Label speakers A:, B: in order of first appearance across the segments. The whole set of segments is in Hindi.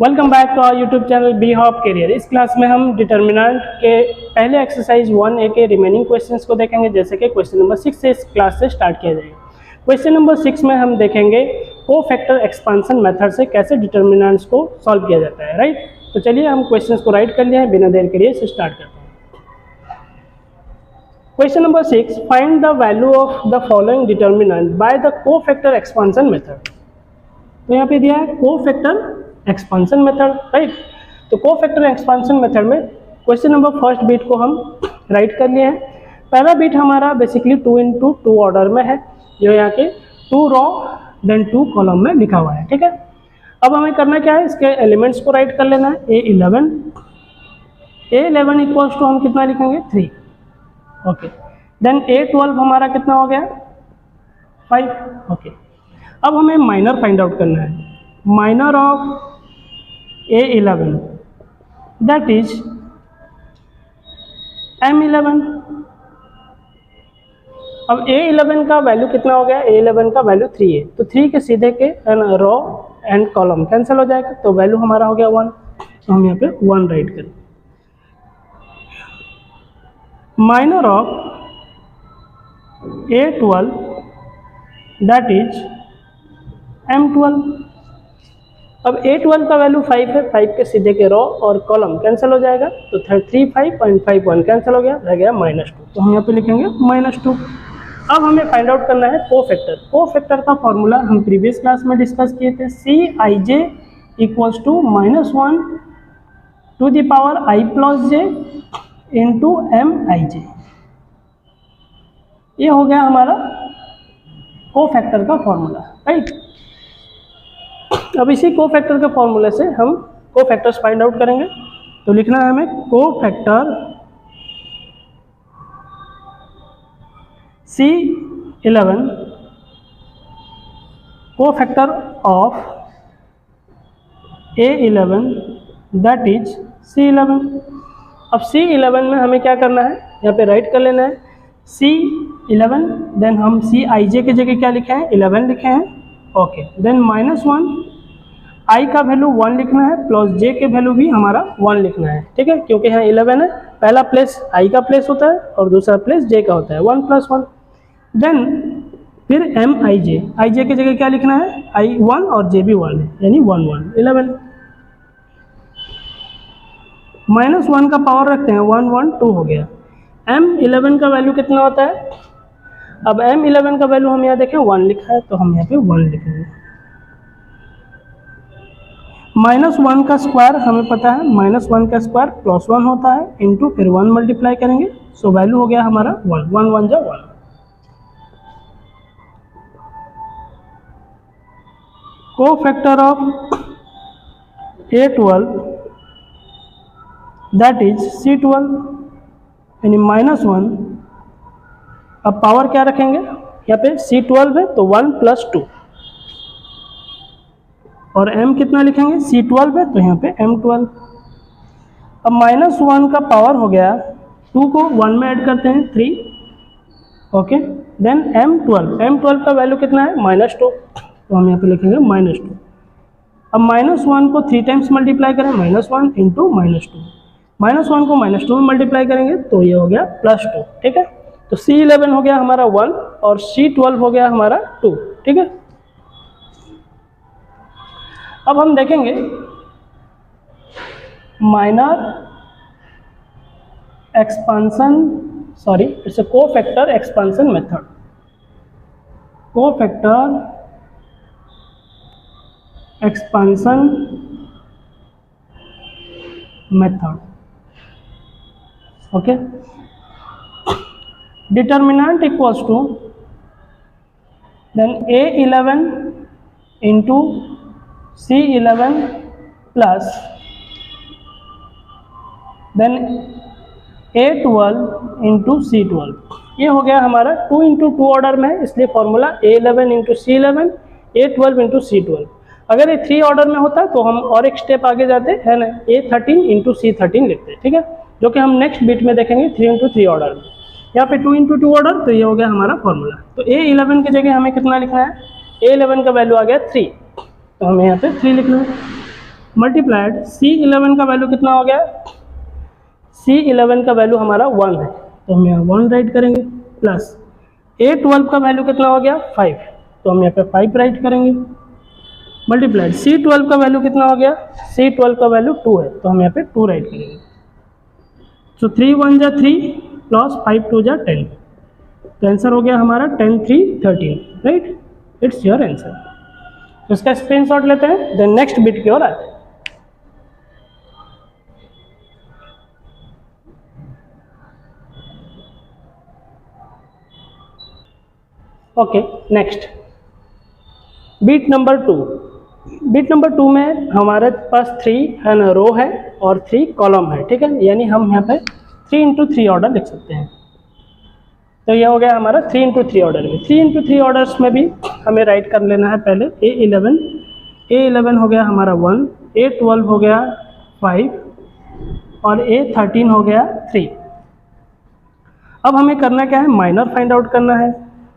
A: Welcome back to our YouTube channel B hop career. इस क्लास में हम डिटर्मिनेंट के पहले एक्सरसाइज 1A के रिमेनिंग क्वेश्चंस को देखेंगे, जैसे कि क्वेश्चन नंबर 6 से इस क्लास से स्टार्ट किया जाएगा। क्वेश्चन नंबर 6 में हम देखेंगे कोफैक्टर एक्सपांशन मेथड से कैसे डिटर्मिनेंट्स को सॉल्व किया जाता है, राइट। तो चलिए हम क्वेश्चंस को राइट कर लिए हैं, बिना देर के लिए इसे स्टार्ट करते हैं। Question number 6, find the value of the following determinant by the cofactor expansion method. तो यहाँ पे दिया है कोफैक्टर एक्सपांशन मेथड, राइट। तो कोफैक्टर एक्सपांशन मेथड में क्वेश्चन नंबर फर्स्ट बीट को हम राइट कर लिए हैं। पहला बीट हमारा बेसिकली 2 into 2 ऑर्डर में है, जो यहाँ के 2 रो देन 2 कॉलम में लिखा हुआ है, ठीक है। अब हमें करना क्या है, इसके एलिमेंट्स को राइट कर लेना है। A11 इक्वल्स टू हम कितना लिखेंगे 3, ओके। देन A12 हमारा कितना हो गया 5, ओके। अब हमें माइनर फाइंड आउट करना है, minor of A11 that is M11। अब A11 का वैल्यू कितना हो गया, A11 का वैल्यू 3 है, तो 3 के सीधे के रो एंड कॉलम कैंसिल हो जाएगा, तो वैल्यू हमारा हो गया 1। तो हम यहाँ पे 1 राइट करें। Minor of A12 that is M12। अब A12 का वैल्यू 5 है, 5 के सीधे के रो और कॉलम कैंसिल हो जाएगा, तो 3 5 और 5 1 कैंसिल हो गया, रह गया -2। तो हम यहाँ पे लिखेंगे -2। अब हमें फाइंड आउट करना है कोफैक्टर। कोफैक्टर का फॉर्मूला हम प्रीवियस क्लास में डिस्कस किए थे, Cij equals to -1 to the power i plus j into Mij। ये हो गया हमारा कोफैक्टर का फॉर्मूला, राइट। अब इसी कोफैक्टर के फॉर्मूले से हम कोफैक्टर्स फाइंड आउट करेंगे। तो लिखना है हमें cofactor C11 cofactor of A11 that is C11। अब C11 में हमें क्या करना है, यहाँ पे राइट कर लेना है C11, देन हम Cij की जगह क्या लिखे हैं 11 लिखे हैं, ओके। देन -1 i का वैल्यू 1 लिखना है, प्लस j के वैल्यू भी हमारा 1 लिखना है, ठीक है, क्योंकि यहाँ 11 है, पहला प्लेस i का प्लेस होता है और दूसरा प्लेस j का होता है, 1 + 1। देन फिर Mij की जगह क्या लिखना है, i 1 और j भी 1 है, यानी 1 1 11। -1 का पावर रखते हैं, 1 1 2 हो गया। M11 का वैल्यू कितना होता है, अब M11 का वैल्यू हम यहाँ देखें 1 लिखा है, तो हम यहाँ पे 1 लिखेंगे। -1 का स्क्वायर हमें पता है, -1 का स्क्वायर +1 होता है, इंटू फिर 1 मल्टीप्लाई करेंगे, सो वैल्यू हो गया हमारा 1 1 1 जा 1। Cofactor of A12 that is C12 यानी -1। अब पावर क्या रखेंगे, यहाँ पे C12 है तो 1 + 2, और m कितना लिखेंगे, C12 है तो यहाँ पे M12। अब -1 का पावर हो गया, 2 को 1 में ऐड करते हैं 3, ओके। देन M12 का वैल्यू कितना है -2, तो हम यहाँ पे लिखेंगे -2। अब -1 को 3 टाइम्स मल्टीप्लाई करें, -1 इंटू -2, -1 को -2 में मल्टीप्लाई करेंगे तो ये हो गया +2, ठीक है। तो C11 हो गया हमारा 1 और C12 हो गया हमारा 2, ठीक है। अब हम देखेंगे minor expansion, sorry it's a cofactor expansion method. Cofactor expansion method, okay. Determinant equals to then A11 into C11 plus then A12 into C12। ये हो गया हमारा 2 into 2 ऑर्डर में, इसलिए formula A11 into C11, A12 into C12। अगर ये 3 ऑर्डर में होता तो हम और एक स्टेप आगे जाते हैं ना, A13 इंटू C13 लिखते, ठीक है, जो कि हम नेक्स्ट बीट में देखेंगे 3 into 3 ऑर्डर में। यहाँ पे 2 into 2 ऑर्डर, तो ये हो गया हमारा फॉर्मूला। तो A11 की जगह हमें कितना लिखना है, A11 का वैल्यू आ गया 3, तो हमें यहाँ पे 3 लिखना है। मल्टीप्लाइड C11 का वैल्यू कितना हो गया, C11 का वैल्यू हमारा 1 है तो हम यहाँ 1 राइट करेंगे, प्लस A12 का वैल्यू कितना हो गया 5 तो हम यहाँ पे 5 राइट करेंगे, मल्टीप्लाइड C12 का वैल्यू कितना हो गया, C12 का वैल्यू 2 है तो हम यहाँ पे 2 राइट करेंगे। सो 3 1 जा 3 प्लस 5 2 जा 10 तो आंसर हो गया हमारा 10 3 13 राइट, इट्स योर आंसर। तो इसका स्क्रीनशॉट लेते हैं, देन नेक्स्ट बिट की ओर आते हैं। Okay next bit number 2। Bit number 2 में हमारे पास 3 है ना रो है और 3 कॉलम है, ठीक है, यानी हम यहाँ पे 3 into 3 ऑर्डर लिख सकते हैं। तो ये हो गया हमारा 3 into 3 ऑर्डर में। 3 into 3 ऑर्डर्स में भी हमें राइट कर लेना है पहले A11 हो गया हमारा 1, A12 हो गया 5 और A13 हो गया 3। अब हमें करना क्या है, माइनर फाइंड आउट करना है।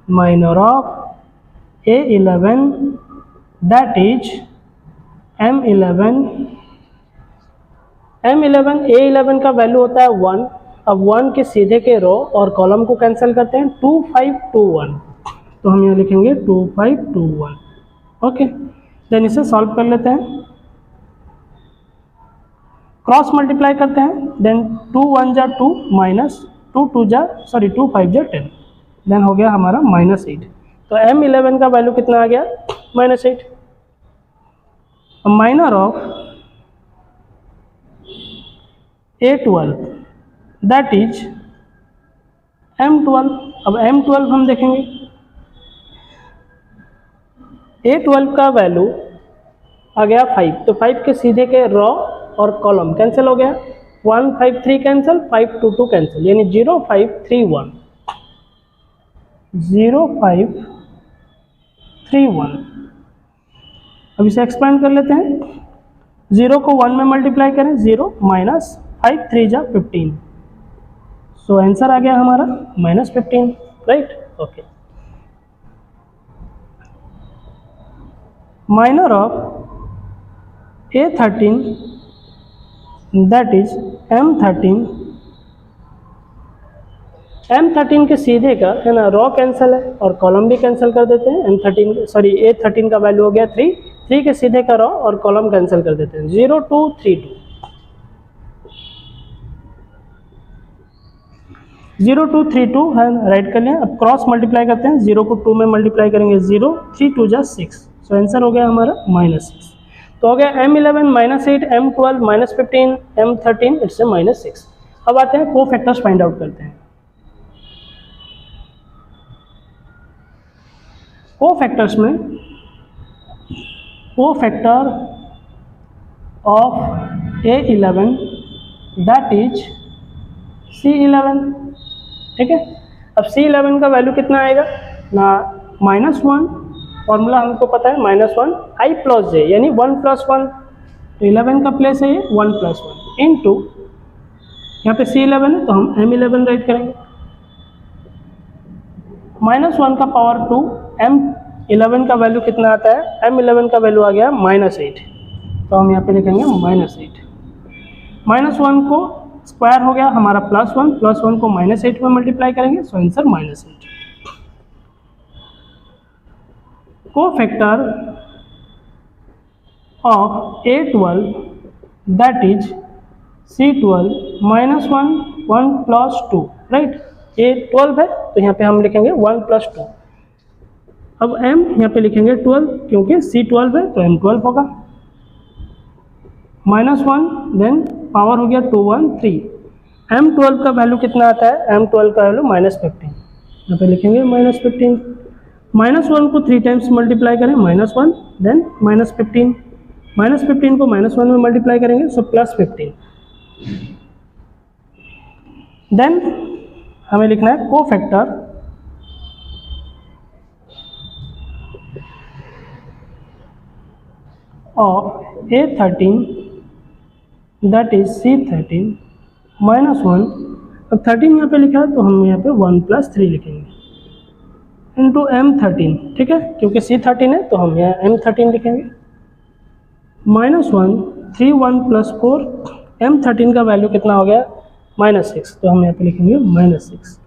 A: Minor of A11 that is M11 A11 का वैल्यू होता है 1। अब 1 के सीधे के रो और कॉलम को कैंसिल करते हैं, 2 5 2 1 तो हम यहाँ लिखेंगे 2 5 2 1। ओके देन इसे सॉल्व कर लेते हैं, क्रॉस मल्टीप्लाई करते हैं, देन 2 1 जा 2 माइनस 2 5 जा 10 देन हो गया हमारा -8। तो M11 का वैल्यू कितना आ गया -8। Minor of A12 that is M12। अब M12 हम देखेंगे, A12 का वैल्यू आ गया 5 तो 5 के सीधे के रो और कॉलम कैंसिल हो गया, 1 5 3 कैंसिल, 5 2 2 कैंसिल, यानी 0 5 3 1 0 5 3 1। अब इसे एक्सपेंड कर लेते हैं, 0 को 1 में मल्टीप्लाई करें, 0 माइनस 5 3 जा 15 सो आंसर आ गया हमारा -15 right. Okay minor of A13 that is M13 के सीधे का है ना रो कैंसिल है और कॉलम भी कैंसिल कर देते हैं। A13 का वैल्यू हो गया 3 के सीधे का रो और कॉलम कैंसिल कर देते हैं, 0 2 3 2 0 2 3 2 है राइट कर लिया। अब क्रॉस मल्टीप्लाई करते हैं, 0 को 2 में मल्टीप्लाई करेंगे, 0 3 2 जा 6 सो आंसर हो गया हमारा -6। तो हो गया M11 -8, M12 -15, M13 इट्स -6। अब आते हैं कोफैक्टर्स फाइंड आउट करते हैं। कोफैक्टर्स में cofactor of A11 that is C11, ठीक है। अब C11 का वैल्यू कितना आएगा ना, -1, फॉर्मूला हमको पता है -1 I + j यानी 1 + 1 तो 11 का प्लेस है ये 1 + 1 इंटू यहाँ पे C11 है तो हम M11 राइट करेंगे, -1 का पावर 2, M11 का वैल्यू कितना आता है, M11 का वैल्यू आ गया -8 तो हम यहाँ पे लिखेंगे -8। -1 को स्क्वायर हो गया हमारा +1 को -8 में मल्टीप्लाई करेंगे so answer -8। Cofactor of A12 that is C12 -1 1 + 2 right, A12 है तो यहाँ पे हम लिखेंगे 1 + 2। अब M यहाँ पे लिखेंगे 12 क्योंकि C12 है तो M12 होगा, -1 देन पावर हो गया 2 1 3। M12 का वैल्यू कितना आता है, M12 का वैल्यू -15 यहाँ पे लिखेंगे -15। -1 को 3 टाइम्स मल्टीप्लाई करें, -1 देन -15, -15 को -1 में मल्टीप्लाई करेंगे सो +15। देन हमें लिखना है cofactor of A13 that is C13 -1। अब 13 यहाँ पे लिखा है तो हम यहाँ पे 1 + 3 लिखेंगे इंटू M13, ठीक है, क्योंकि C13 है तो हम यहाँ M13 लिखेंगे, -1 3 1 प्लस 4, M13 का वैल्यू कितना हो गया -6, तो हम यहाँ पे लिखेंगे -6।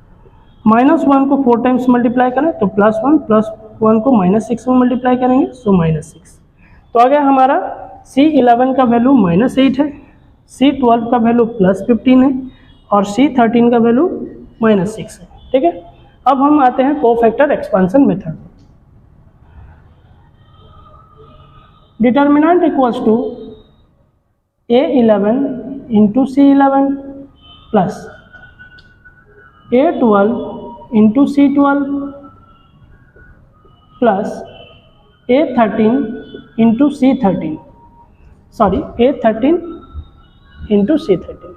A: -1 को 4 टाइम्स मल्टीप्लाई करें तो +1, +1 को -6 में मल्टीप्लाई करेंगे सो -6। तो आ गया हमारा C11 का वैल्यू -8 है, C12 का वैल्यू +15 है और C13 का वैल्यू -6 है। ठीक है, अब हम आते हैं cofactor expansion method. Determinant equals to A11 into C11 plus A12 into C12 plus A13 into C13, sorry A13 into C13।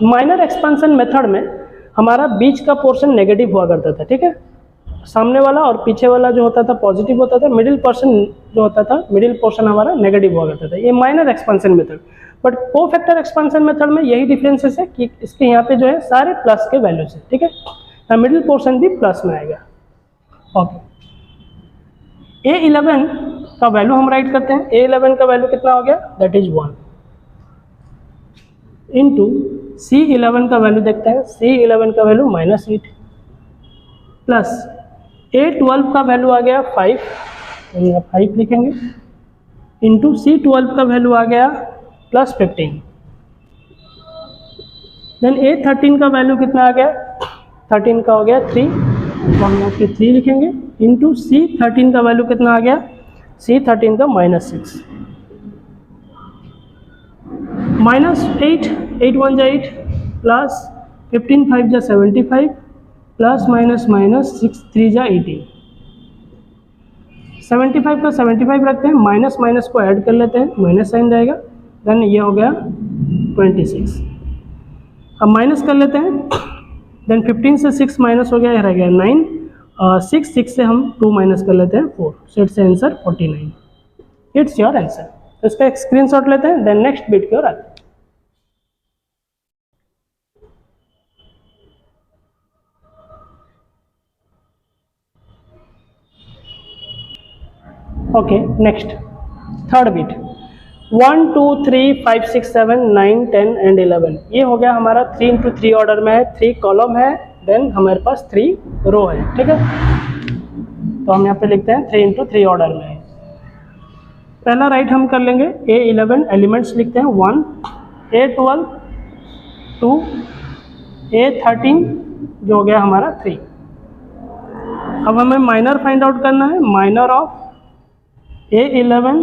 A: Minor expansion method में हमारा बीच का पोर्शन नेगेटिव हुआ करता था। ठीक है, सामने वाला और पीछे वाला जो होता था पॉजिटिव होता था, मिडिल पोर्शन जो होता था, मिडिल पोर्शन हमारा नेगेटिव हुआ करता था। ये minor expansion method. But cofactor expansion method में यही डिफरेंसेस है कि इसके यहाँ पे जो है सारे प्लस के वैल्यूज है। ठीक है, मिडिल पोर्शन भी प्लस में आएगा। ओके, A11 का वैल्यू हम राइट करते हैं। A11 का वैल्यू कितना हो गया, दैट इज 1 इंटू C11 का वैल्यू देखते हैं। C11 का वैल्यू -8 प्लस A12 का वैल्यू आ गया 5, तो यहाँ 5 लिखेंगे, इंटू C12 का वैल्यू आ गया +15। देन A13 का वैल्यू कितना आ गया, 13 का हो गया 3, तो हम यहाँ पे 3 लिखेंगे, इंटू C13 का वैल्यू कितना आ गया, C13 का -6, -8, 8 1 जा 8 प्लस 15 5 जा 75 प्लस -6 3 जा 18। 75 का 75 रखते हैं, माइनस माइनस को ऐड कर लेते हैं, माइनस साइन रहेगा, देन ये हो गया 26। अब माइनस कर लेते हैं, देन 15 से 6 माइनस हो गया, यह रह गया 9, 6 से हम 2 माइनस कर लेते हैं 4, so it's answer 49। It's your answer. तो इसका एक स्क्रीनशॉट लेते हैं, देन नेक्स्ट बिट की ओर आते हैं। Okay, next third bit 1 2 3 5 6 7 9 10 and 11। ये हो गया हमारा 3 इंटू 3 ऑर्डर में है, 3 कॉलम है, देन हमारे पास 3 रो है। ठीक है, तो हम यहाँ पे लिखते हैं 3 इंटू 3 ऑर्डर में है। पहला राइट हम कर लेंगे, A11 एलिमेंट्स लिखते हैं 1, A12 2, A13 जो हो गया हमारा 3। अब हमें माइनर फाइंड आउट करना है, minor of A11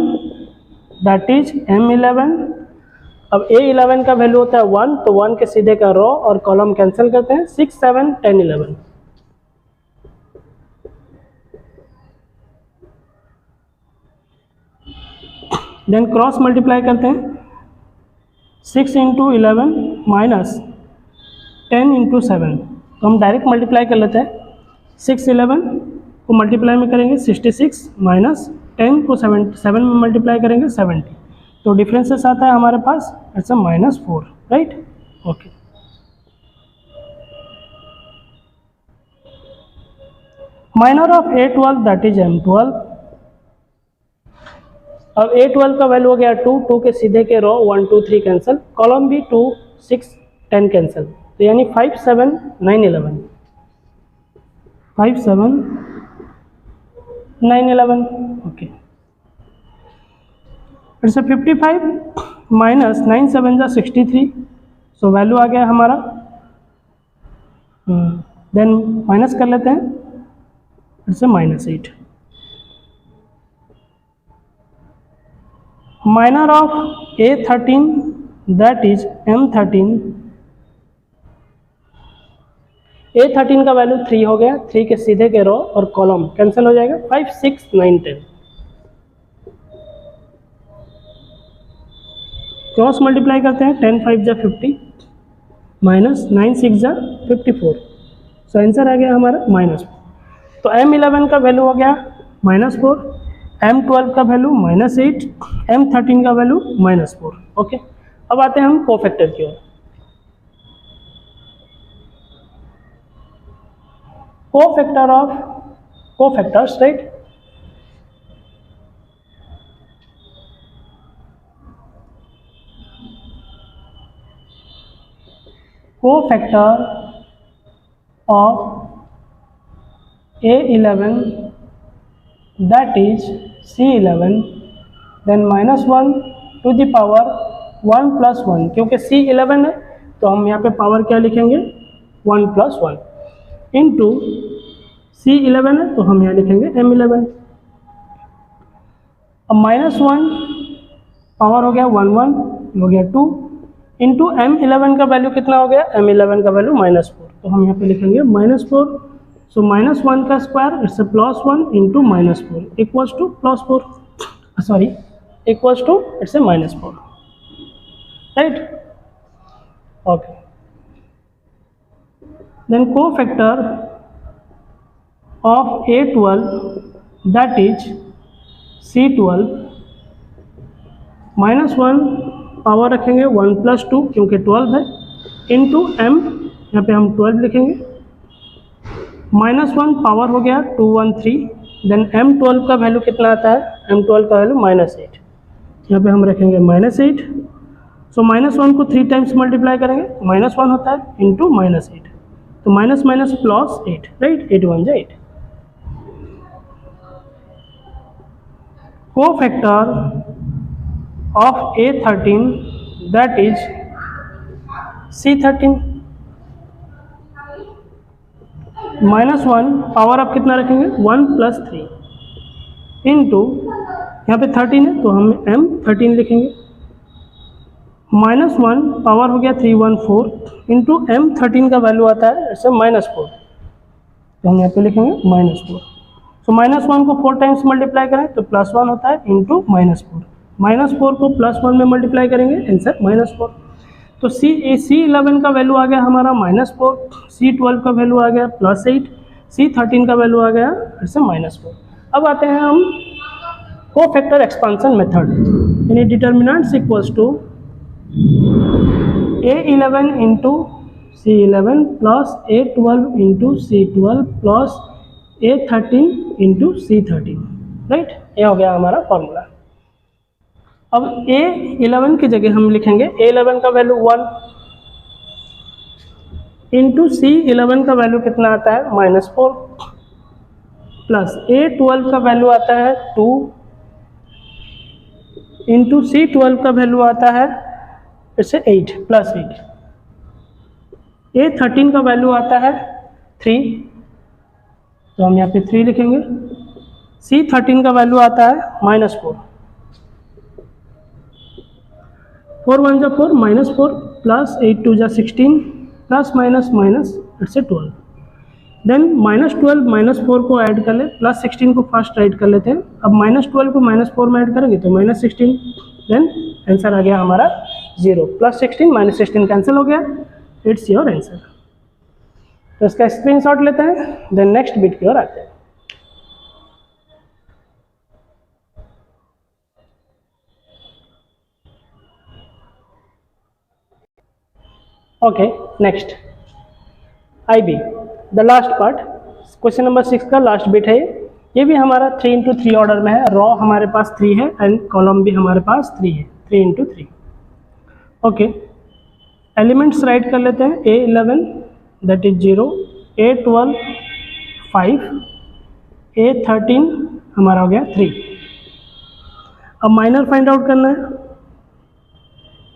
A: that is M11। अब A11 का वैल्यू होता है 1, तो 1 के सीधे का रो और कॉलम कैंसिल करते हैं, 6 7 10 11। देन क्रॉस मल्टीप्लाई करते हैं, 6 इंटू 11 माइनस 10 इंटू 7, तो हम डायरेक्ट मल्टीप्लाई कर लेते हैं। 6 11 को मल्टीप्लाई में करेंगे 66 माइनस 10 को 7 में मल्टीप्लाई करेंगे 70, तो डिफरेंसेस आता है हमारे पास, it's a -4, right. Okay, minor of A12 that is M12। अब A12 का वैल्यू हो गया 2, 2 के सीधे के रो 1 2 3 कैंसिल, कॉलम भी 2 6 10 कैंसिल, तो यानी 5 7 9 11, 5 7 9 11। ओके, इट्स 55 माइनस 9 7 जा 63, सो वैल्यू आ गया हमारा, देन माइनस कर लेते हैं, it's -8। Minor of A13 that is M13। A13 का वैल्यू 3 हो गया, 3 के सीधे के रो और कॉलम कैंसिल हो जाएगा, 5 6 9 10। क्रॉस मल्टीप्लाई करते हैं, 10 5 जा 50 माइनस 9 6 जा 54, सो आंसर आ गया हमारा -4। तो M11 का वैल्यू हो गया -4, M12 का वैल्यू -8, M13 का वैल्यू -4। ओके, अब आते हैं हम कोफैक्टर की ओर। Cofactors, right. Cofactor of A11 that is C11 then -1 to the power 1 plus 1, क्योंकि C11 है तो हम यहाँ पे पावर क्या लिखेंगे 1 plus 1 इंटू C11 है तो हम यहाँ लिखेंगे M11। अब -1 पावर हो गया 1 1 हो गया 2 इंटू M11 का वैल्यू कितना हो गया, M11 का वैल्यू -4, तो हम यहाँ पे लिखेंगे -4। सो -1 का square it's a +1 into -4 equals to +4, sorry equals to it's a -4, right. Okay, then cofactor of A12 that is C12 -1 power रखेंगे 1 plus 2 क्योंकि 12 है इंटू M, यहाँ पे हम 12 लिखेंगे, -1 पावर हो गया 2 1 3, देन M12 का वैल्यू कितना आता है, M12 का वैल्यू -8, यहाँ पे हम रखेंगे -8। सो -1 को 3 टाइम्स मल्टीप्लाई करेंगे -1 होता है इंटू -8, तो माइनस माइनस प्लस 8, राइट, 8 1 जा 8। Cofactor of A13 that is C13 -1 power आप कितना रखेंगे 1 plus 3 इंटू यहाँ पे 13 है तो हम M13 लिखेंगे, -1 पावर हो गया 3 1 4 इंटू M13 का वैल्यू आता है ऐसे -4, तो हम यहाँ पे लिखेंगे -4। सो -1 को 4 टाइम्स मल्टीप्लाई करें तो +1 होता है इंटू -4, -4 को +1 में मल्टीप्लाई करेंगे आंसर -4। तो C11 का वैल्यू आ गया हमारा -4, C12 का वैल्यू आ गया +8, C13 का वैल्यू आ गया फिर से -4। अब आते हैं हम कोफैक्टर एक्सपांसन मेथड, यानी determinants equals to A11 into C11 plus A12 into C12 plus A13 into C13, right, ये हो गया हमारा फॉर्मूला। अब A11 की जगह हम लिखेंगे A11 का वैल्यू 1 इंटू C11 का वैल्यू कितना आता है -4 प्लस A12 का वैल्यू आता है 2 इंटू C12 का वैल्यू आता है इससे 8 प्लस 8, A13 का वैल्यू आता है 3, तो हम यहाँ पे 3 लिखेंगे, C13 का वैल्यू आता है -4, 4 1 जा 4 -4 प्लस 8 2 जा 16 plus minus minus it's 12, then -12 -4 को ऐड कर ले, +16 को फर्स्ट ऐड कर लेते हैं। अब -12 को -4 में ऐड करेंगे तो -16, देन आंसर आ गया हमारा 0, +16 -16 कैंसिल हो गया, इट्स योर आंसर। तो इसका स्क्रीनशॉट लेते हैं, देन नेक्स्ट बिट की ओर आते हैं। Okay, next IB, the last part, question number 6 का लास्ट बिट है ये भी हमारा 3 into 3 ऑर्डर में है, रॉ हमारे पास 3 है एंड कॉलम भी हमारे पास 3 है, 3 into 3। ओके, एलिमेंट्स राइट कर लेते हैं, A11 that is 0, A12 5, A13 हमारा हो गया 3। अब माइनर फाइंड आउट करना है,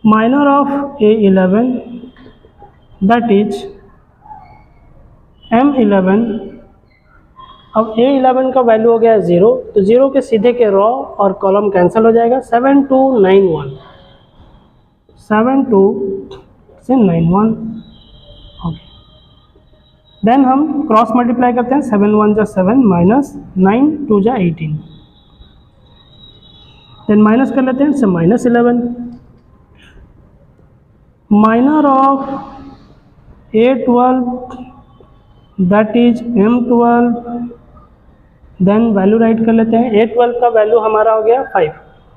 A: minor of A11 that is M11। अब A11 का वैल्यू हो गया 0, तो 0 के सीधे के रॉ और कॉलम कैंसिल हो जाएगा, 7 2 9 1, 7 2 से 9 1। ओके, देन हम क्रॉस मल्टीप्लाई करते हैं, 7 1 जा 7 माइनस 9 2 जा 18, देन माइनस कर लेते हैं से -11। Minor of A12 that is M12, then value write कर लेते हैं, A12 का वैल्यू हमारा हो गया 5,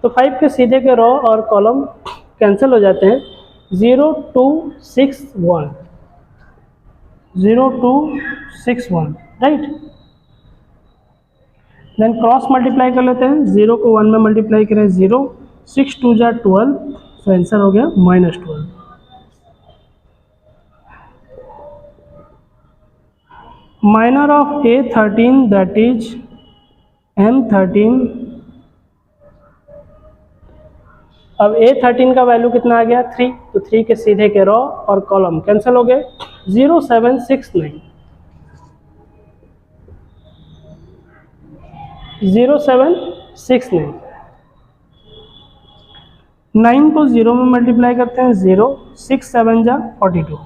A: तो 5 के सीधे के रॉ और कॉलम कैंसिल हो जाते हैं, 0 2 6 1, 0 2 6 1, राइट। देन क्रॉस मल्टीप्लाई कर लेते हैं, 0 को 1 में मल्टीप्लाई करें 0, 6 2 जा 12, सो आंसर हो गया -12। Minor of A13 that is M13। अब A13 का वैल्यू कितना आ गया 3, तो 3 के सीधे के रो और कॉलम कैंसिल हो गए, 0769 0769। 9 को 0 में मल्टीप्लाई करते हैं 0, 6 7 जा 42,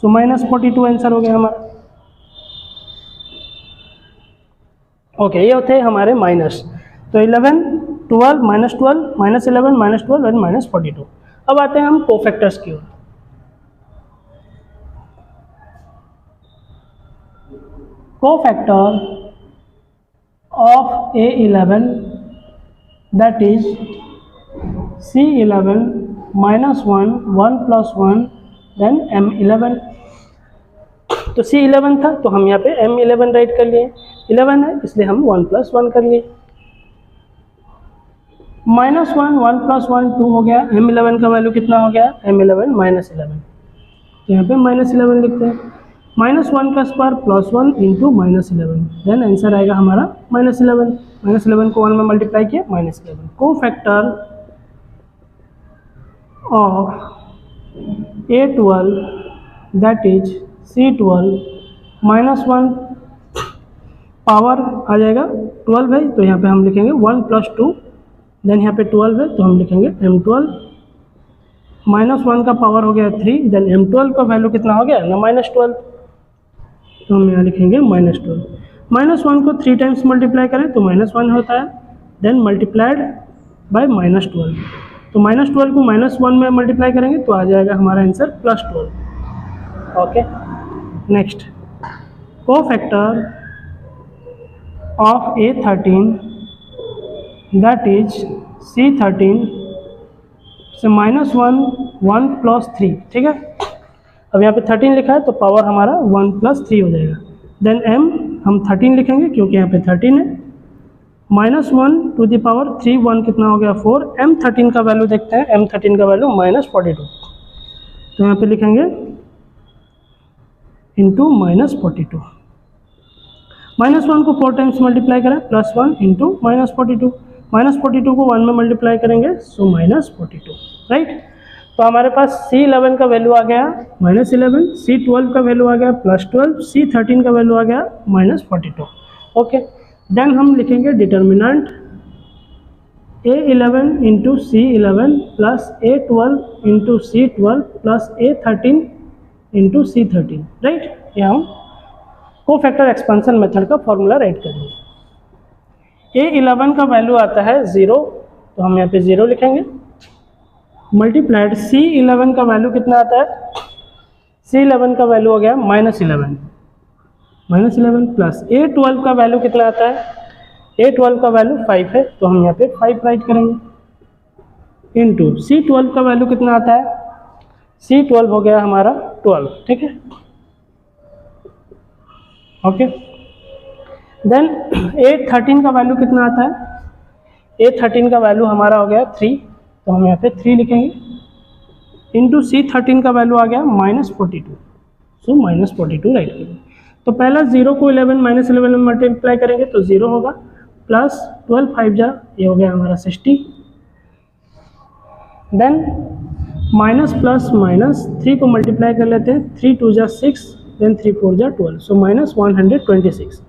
A: सो -42 आंसर हो गया हमारा। ओके, ये होते हैं हमारे माइनस। तो 11 12 -12 -11 -12 और -42। अब आते हैं हम कोफैक्टर्स की ओर। Cofactor of A11 that is C11 -1 1 + 1 then M11। तो C11 था तो हम यहाँ पे M11 राइट कर लिए, 11 है इसलिए हम 1 + 1 कर लिए, -1 1 + 1 2 हो गया। M11 का वैल्यू कितना हो गया, M11 -11, तो यहाँ पे -11 लिखते हैं। -1 का स्क्वायर +1 इंटू -11, देन आंसर आएगा हमारा -11। -11 को 1 में मल्टीप्लाई किया -11। Cofactor of A12 that is C12 -1, power आ जाएगा 12 है तो यहाँ पे हम लिखेंगे 1 + 2, देन यहाँ पे 12 है तो हम लिखेंगे M12। -1 का पावर हो गया 3, देन M12 का वैल्यू कितना हो गया ना -12, तो हम यहाँ लिखेंगे -12। -1 को 3 टाइम्स मल्टीप्लाई करें तो -1 होता है, देन मल्टीप्लाइड बाय -12, तो -12 को -1 में मल्टीप्लाई करेंगे तो आ जाएगा हमारा answer +12। Okay, next cofactor of A13 that is C13 से -1 1 + 3, ठीक है। अब यहाँ पे 13 लिखा है तो पावर हमारा 1 + 3 हो जाएगा, देन M हम 13 लिखेंगे क्योंकि यहाँ पे 13 है, -1 टू द पावर 3 1 कितना हो गया 4। M13 का वैल्यू देखते हैं, M13 का वैल्यू -42, तो यहाँ पे लिखेंगे इंटू -42। -1 को 4 टाइम्स मल्टीप्लाई करें +1 इंटू -42, -42 को 1 में मल्टीप्लाई करेंगे सो -42, राइट। तो हमारे पास C11 का वैल्यू आ गया -11, C12 का वैल्यू आ गया +12, C13 का वैल्यू आ गया -42। ओके, देन हम लिखेंगे determinant A11 into C11 plus A12 into C12 plus A13 into C13, right. ये हम कोफैक्टर एक्सपेंशन मेथड का फॉर्मूला राइट करेंगे। A11 का वैल्यू आता है 0, तो हम यहाँ पे 0 लिखेंगे, मल्टीप्लाइड C11 का वैल्यू कितना आता है, C11 का वैल्यू हो गया -11 प्लस A12 का वैल्यू कितना आता है, A12 का वैल्यू 5 है तो हम यहाँ पे 5 राइट करेंगे, इंटू C12 का वैल्यू कितना आता है, C12 हो गया हमारा 12, ठीक है। ओके, देन A13 का वैल्यू कितना आता है, A13 का वैल्यू हमारा हो गया 3, तो हम यहाँ पे 3 लिखेंगे, इंटू C13 का वैल्यू आ गया -42, सो -42 राइट करेंगे। तो पहला 0 को 11 -11 में मल्टीप्लाई करेंगे तो 0 होगा, प्लस 12 5 जा ये हो गया हमारा 60, देन माइनस प्लस माइनस 3 को मल्टीप्लाई कर लेते हैं, 3 2 जा 6, देन 3 4 जा 12, सो -126।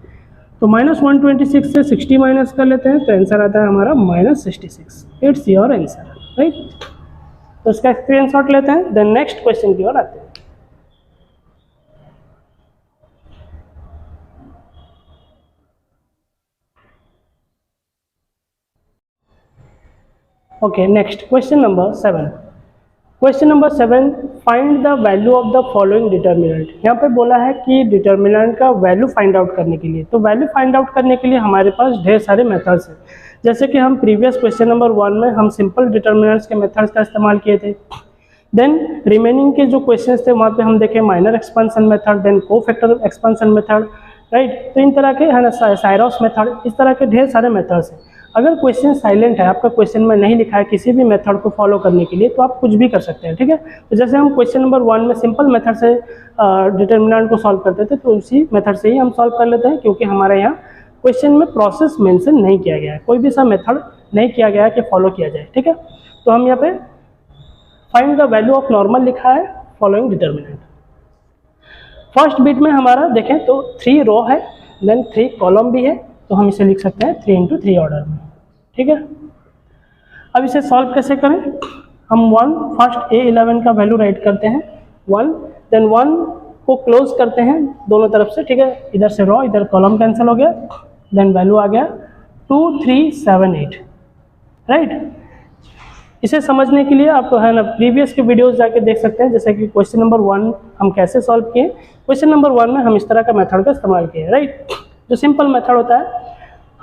A: तो -126 से 60 माइनस कर लेते हैं तो आंसर आता है हमारा -66। It's your answer, right. तो इसका स्क्रीनशॉट लेते हैं, देन नेक्स्ट क्वेश्चन की ओर आते हैं। Okay, next question number 7। Question number 7, find the value of the following determinant. यहाँ पे बोला है कि डिटर्मिनेंट का वैल्यू फाइंड आउट करने के लिए, तो वैल्यू फाइंड आउट करने के लिए हमारे पास ढेर सारे मेथड्स हैं। जैसे कि हम प्रीवियस क्वेश्चन नंबर 1 में हम सिंपल डिटर्मिनेंट्स के मेथड्स का इस्तेमाल किए थे, देन रिमेनिंग के जो क्वेश्चंस थे वहाँ पे हम देखें minor expansion method, then cofactor expansion method, right. तो इन तरह के है ना साइरोस मेथड, इस तरह के ढेर सारे मेथड्स हैं। अगर क्वेश्चन साइलेंट है, आपका क्वेश्चन में नहीं लिखा है किसी भी मेथड को फॉलो करने के लिए, तो आप कुछ भी कर सकते हैं, ठीक है। तो जैसे हम क्वेश्चन नंबर 1 में सिंपल मेथड से डिटर्मिनेंट को सॉल्व करते थे, तो उसी मेथड से ही हम सॉल्व कर लेते हैं, क्योंकि हमारे यहाँ क्वेश्चन में प्रोसेस मेंशन नहीं किया गया है, कोई भी सा मेथड नहीं किया गया है कि फॉलो किया जाए, ठीक है। तो हम यहाँ पे find the value of normal लिखा है फॉलोइंग डिटर्मिनेंट। फर्स्ट बिट में हमारा देखें तो 3 रो है, देन 3 कॉलम भी है, तो हम इसे लिख सकते हैं 3 इंटू 3 ऑर्डर में, ठीक है। अब इसे सॉल्व कैसे करें, हम फर्स्ट A11 का वैल्यू राइट करते हैं 1, देन 1 को क्लोज करते हैं दोनों तरफ से, ठीक है। इधर से रो इधर कॉलम कैंसिल हो गया, देन वैल्यू आ गया 2378, राइट। इसे समझने के लिए आप है ना प्रीवियस के वीडियोस जाके देख सकते हैं, जैसे कि क्वेश्चन नंबर 1 हम कैसे सॉल्व किए। क्वेश्चन नंबर 1 में हम इस तरह का मेथड का इस्तेमाल किए, राइट। जो सिंपल मेथड होता है,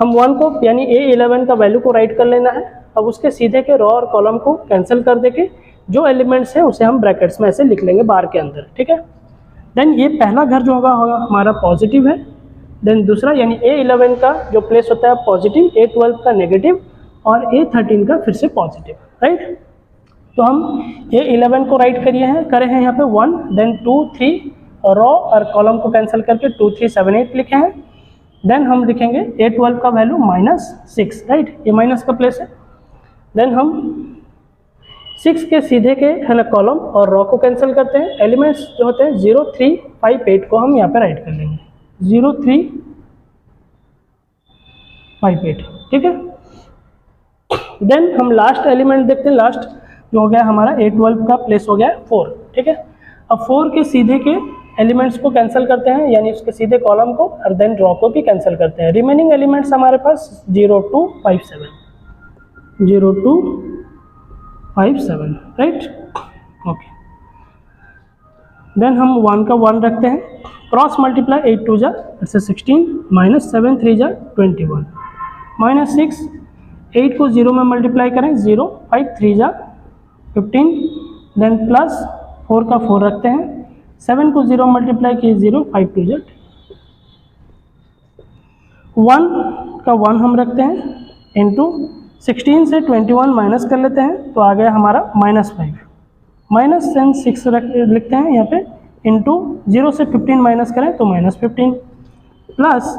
A: हम 1 को यानी A11 का वैल्यू को राइट कर लेना है। अब उसके सीधे के रो और कॉलम को कैंसिल कर देके जो एलिमेंट्स हैं उसे हम ब्रैकेट्स में ऐसे लिख लेंगे बार के अंदर, ठीक है। देन ये पहला घर जो होगा हमारा पॉजिटिव है, देन दूसरा यानी A11 का जो प्लेस होता है पॉजिटिव, A12 का नेगेटिव और A13 का फिर से पॉजिटिव, राइट। तो हम A11 को राइट करे हैं यहाँ पे 1, देन 2 3 रो और कॉलम को कैंसिल करके 2378 लिखे हैं। देन हम लिखेंगे A12 का वैल्यू -6, राइट, ये माइनस का प्लेस है। देन हम 6 के सीधे के है ना कॉलम और रो को कैंसिल करते हैं। एलिमेंट्स जो होते हैं 0 3 5 8 को हम यहाँ पे राइट कर लेंगे 0 3 5 8, ठीक है। देन हम लास्ट एलिमेंट देखते हैं, लास्ट जो हो गया हमारा A12 का प्लेस हो गया 4, ठीक है। अब 4 के सीधे के एलिमेंट्स को कैंसिल करते हैं, यानी उसके सीधे कॉलम को, और देन रो को भी कैंसिल करते हैं। रिमेनिंग एलिमेंट्स हमारे पास 0 2 5 7, 0 2 5 7, राइट, ओके। देन हम 1 का 1 रखते हैं, क्रॉस मल्टीप्लाई 8 2 जा 16, -7 3 जा 21, -6 8 को 0 में मल्टीप्लाई करें 0 5 3 जा 15, देन प्लस 4 का 4 रखते हैं, 7 को 0 मल्टीप्लाई किए 0 5 2 जा 1 का 1 हम रखते हैं इंटू 16 से 21 माइनस कर लेते हैं, तो आ गया हमारा -5, -6 लिखते हैं यहाँ पे इंटू 0 से 15 माइनस करें तो -15, प्लस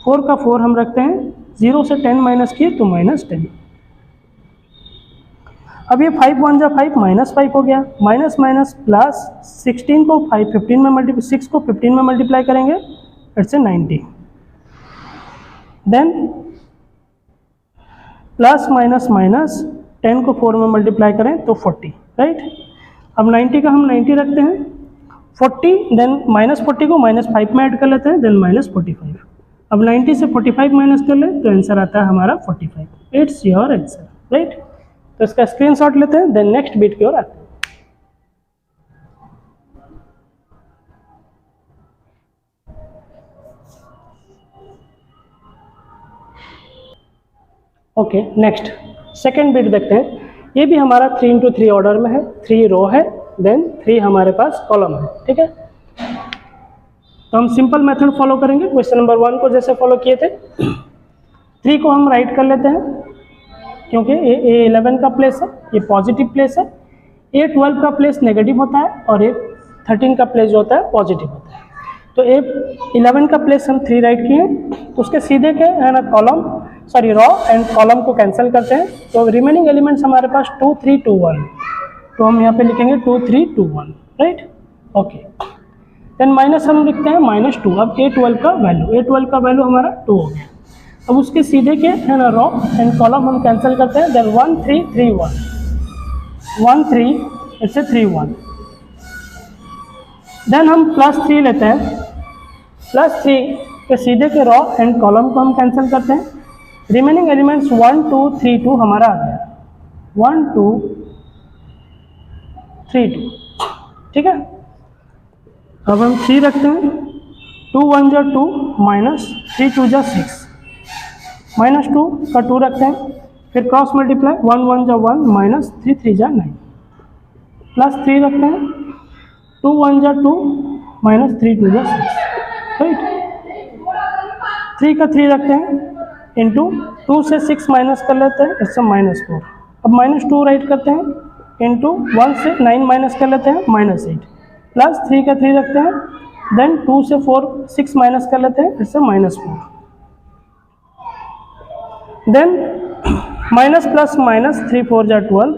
A: 4 का 4 हम रखते हैं, 0 से 10 माइनस किए तो -10। अब ये 5 1 जा 5, -5 हो गया, माइनस माइनस प्लस 16 को 15 में मल्टीप्लाई 6 को 15 में मल्टीप्लाई करेंगे it's 90, then plus minus minus 10 को 4 में मल्टीप्लाई करें तो 40, राइट। अब 90 का हम 90 रखते हैं, 40 देन -40 को -5 में ऐड कर लेते हैं, देन -45। अब 90 से 45 माइनस कर लें तो आंसर आता है हमारा 45, इट्स योर आंसर, राइट। तो इसका स्क्रीनशॉट लेते हैं, देन नेक्स्ट बिट की ओर आते हैं। ओके, नेक्स्ट सेकेंड बिट देखते हैं। ये भी हमारा 3 इंटू 3 ऑर्डर में है, 3 रो है, देन 3 हमारे पास कॉलम है, ठीक है। तो हम सिंपल मेथड फॉलो करेंगे, क्वेश्चन नंबर 1 को जैसे फॉलो किए थे। 3 को हम राइट कर लेते हैं, क्योंकि ये A11 का प्लेस है, ये पॉजिटिव प्लेस है। A12 का प्लेस नेगेटिव होता है और A13 का प्लेस जो होता है पॉजिटिव होता है। तो A11 का प्लेस हम 3 राइट किए, तो उसके सीधे के है ना कॉलम रो एंड कॉलम को कैंसिल करते हैं, तो रिमेनिंग एलिमेंट्स हमारे पास 2 3 2 1, तो हम यहाँ पे लिखेंगे 2 3 2 1, राइट, ओके। देन माइनस हम लिखते हैं -2। अब A12 का वैल्यू हमारा 2 हो गया। अब उसके सीधे के है ना रो एंड कॉलम हम कैंसिल करते हैं, देन 1 3 3 1 1 3 इट्स 3 1। देन हम +3 लेते हैं, +3 के सीधे के रो एंड कॉलम को हम कैंसिल करते हैं। रिमेनिंग एलिमेंट्स 1 2 3 2 हमारा आ गया, 1 2 3 2, ठीक है। अब हम 3 रखते हैं, 2 1 जा 2 -3 2 जा 6, -2 का 2 रखते हैं, फिर क्रॉस मल्टीप्लाई 1 1 जा 1 -3 3 जा 9, प्लस 3 रखते हैं, 2 1 जा 2, माइनस 3 2 जा 6, राइट। 3 का 3 रखते हैं इंटू 2 से 6 माइनस कर लेते हैं, इससे -4। अब -2 राइट करते हैं इंटू 1 से 9 माइनस कर लेते हैं, -8, प्लस 3 का 3 रखते हैं, देन 2 से 6 माइनस कर लेते हैं, इससे -4, देन माइनस प्लस माइनस 3 4 जा 12,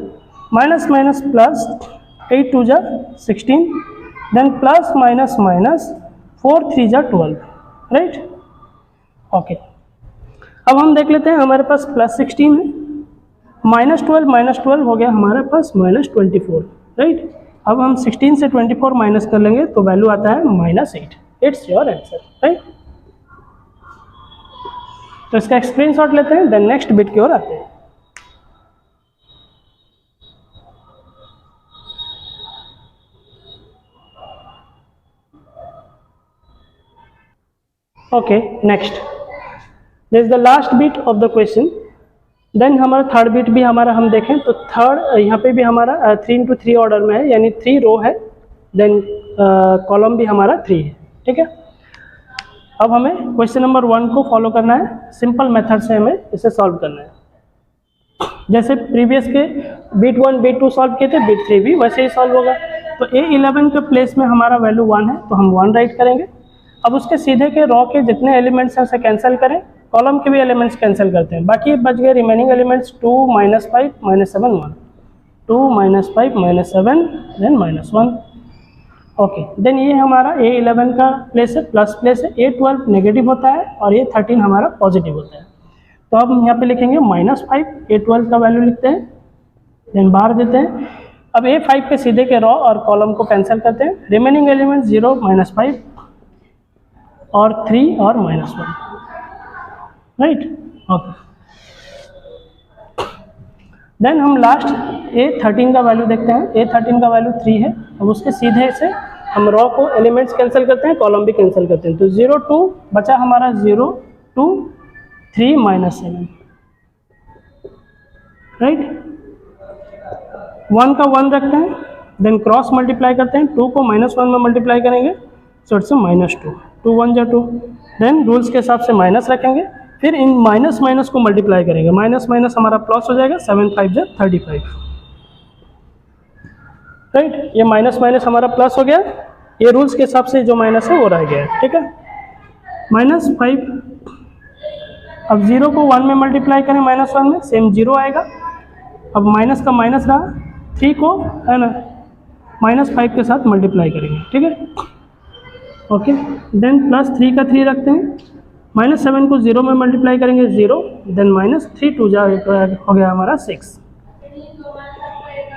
A: माइनस माइनस प्लस 8 2 जा 16, देन प्लस माइनस माइनस 4 3 जा 12, राइट। ओके, अब हम देख लेते हैं, हमारे पास +16 है, -12 हो गया हमारे पास -24, राइट। अब हम 16 से 24 माइनस कर लेंगे तो वैल्यू आता है -8। It's your answer, right. तो इसका स्क्रीनशॉट लेते हैं, देन नेक्स्ट बिट की ओर आते हैं। Okay, next this is the last bit of the question. Then हमारा थर्ड बिट भी हमारा हम देखें तो थर्ड यहाँ पे भी हमारा 3 into 3 ऑर्डर में है, यानी 3 रो है, देन कॉलम भी हमारा 3 है, ठीक है। अब हमें क्वेश्चन नंबर 1 को फॉलो करना है, सिंपल मेथड से हमें इसे सॉल्व करना है। जैसे प्रीवियस के बिट 1 बिट 2 सॉल्व किए थे, बिट 3 भी वैसे ही सॉल्व होगा। तो A11 के प्लेस में हमारा वैल्यू 1 है तो हम 1 राइट करेंगे। अब उसके सीधे के रो के जितने एलिमेंट्स हैं उसे कैंसिल करें, कॉलम के भी एलिमेंट्स कैंसिल करते हैं, बाकी बच गए remaining elements 2 -5 -7 1, 2 -5 -7 then -1। Okay, then ये हमारा A11 का प्लेस है, प्लस प्लेस है, A12 नेगेटिव होता है और ये 13 हमारा पॉजिटिव होता है। तो अब हम यहाँ पे लिखेंगे -5, A12 का वैल्यू लिखते हैं, देन बाहर देते हैं। अब A5 के सीधे के रो और कॉलम को कैंसिल करते हैं, रिमेनिंग एलिमेंट 0 -5 और 3 और -1, राइट। ओके, देन हम लास्ट A13 का वैल्यू देखते हैं। A13 का वैल्यू 3 है, अब उसके सीधे से हम रो को एलिमेंट्स कैंसिल करते हैं, कॉलम भी कैंसिल करते हैं। तो 0 2 बचा हमारा 0 2 3 -7, राइट। 1 का 1 रखते हैं, देन क्रॉस मल्टीप्लाई करते हैं, 2 को -1 में मल्टीप्लाई करेंगे, सो इट्स -2, 2 1 जा 2, देन रूल्स के हिसाब से माइनस रखेंगे, फिर इन माइनस माइनस को मल्टीप्लाई करेंगे, माइनस माइनस हमारा प्लस हो जाएगा, 7 5 जा 35, राइट। ये माइनस माइनस हमारा प्लस हो गया, ये रूल्स के हिसाब से जो माइनस है वो रह गया, ठीक है। -5, अब 0 को 1 में मल्टीप्लाई करें -1 में, सेम 0 आएगा। अब माइनस का माइनस रहा, 3 को है ना -5 के साथ मल्टीप्लाई करेंगे, ठीक है। ओके, देन +3 का 3 रखते हैं, -7 को 0 में मल्टीप्लाई करेंगे 0, देन -3 2 जा हो गया हमारा 6।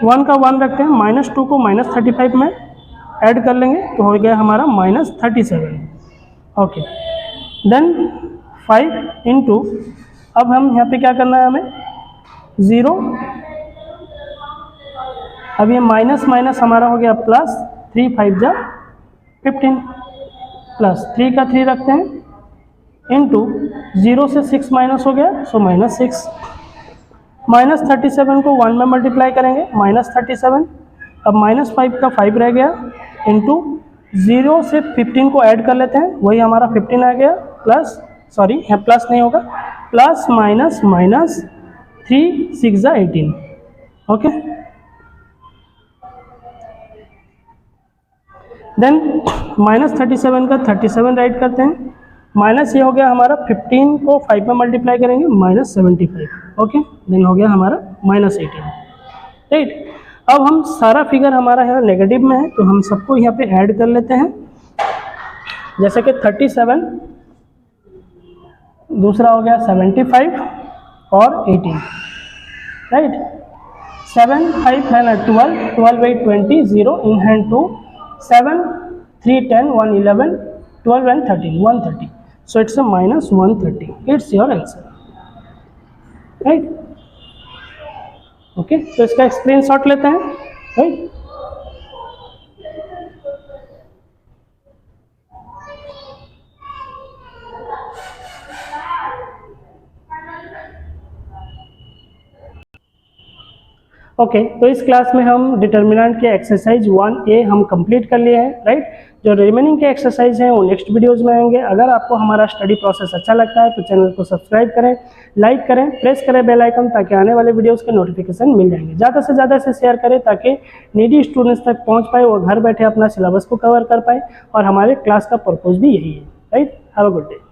A: 1 का 1 रखते हैं, -2 को -35 में ऐड कर लेंगे तो हो गया हमारा -37। ओके, देन 5 इंटू, अब हम यहाँ पे क्या करना है हमें 0, अब ये माइनस माइनस हमारा हो गया प्लस, 3 5 जा 15, प्लस 3 का 3 रखते हैं इंटू 0 से 6 माइनस हो गया, सो -6, -37 को 1 में मल्टीप्लाई करेंगे, -37, अब -5 का 5 रह गया, इंटू 0 से 15 को ऐड कर लेते हैं, वही हमारा 15 आ गया, प्लस सॉरी यहाँ प्लस नहीं होगा, प्लस माइनस माइनस 3 6 जा 18, ओके। देन -37 का 37 राइट करते हैं, माइनस ये हो गया हमारा 15 को 5 में मल्टीप्लाई करेंगे, -75, ओके। देन हो गया हमारा -18, राइट। अब हम सारा फिगर हमारा यहाँ नेगेटिव में है तो हम सबको यहाँ पे ऐड कर लेते हैं, जैसे कि 37, दूसरा हो गया 75 और 18, राइट। 7 5 है ना 12, 12 8 20, 0 in hand 2, 7 3 10 1 11 12 and 13 130, so it's a -130, it's your answer, right? Okay, तो इसका स्क्रीनशॉट लेते हैं, राइट। ओके, तो इस क्लास में हम डिटर्मिनेंट के एक्सरसाइज 1A हम कंप्लीट कर लिए हैं, राइट। जो रिमेनिंग के एक्सरसाइज हैं वो नेक्स्ट वीडियोस में आएंगे। अगर आपको हमारा स्टडी प्रोसेस अच्छा लगता है तो चैनल को सब्सक्राइब करें, लाइक करें, प्रेस करें बेल आइकन, ताकि आने वाले वीडियोस के नोटिफिकेशन मिल जाएंगे। ज़्यादा से ज़्यादा इसे शेयर करें ताकि नीडी स्टूडेंट्स तक पहुँच पाए और घर बैठे अपना सिलेबस को कवर कर पाए, और हमारे क्लास का पर्पज़ भी यही है, right. Have a good day.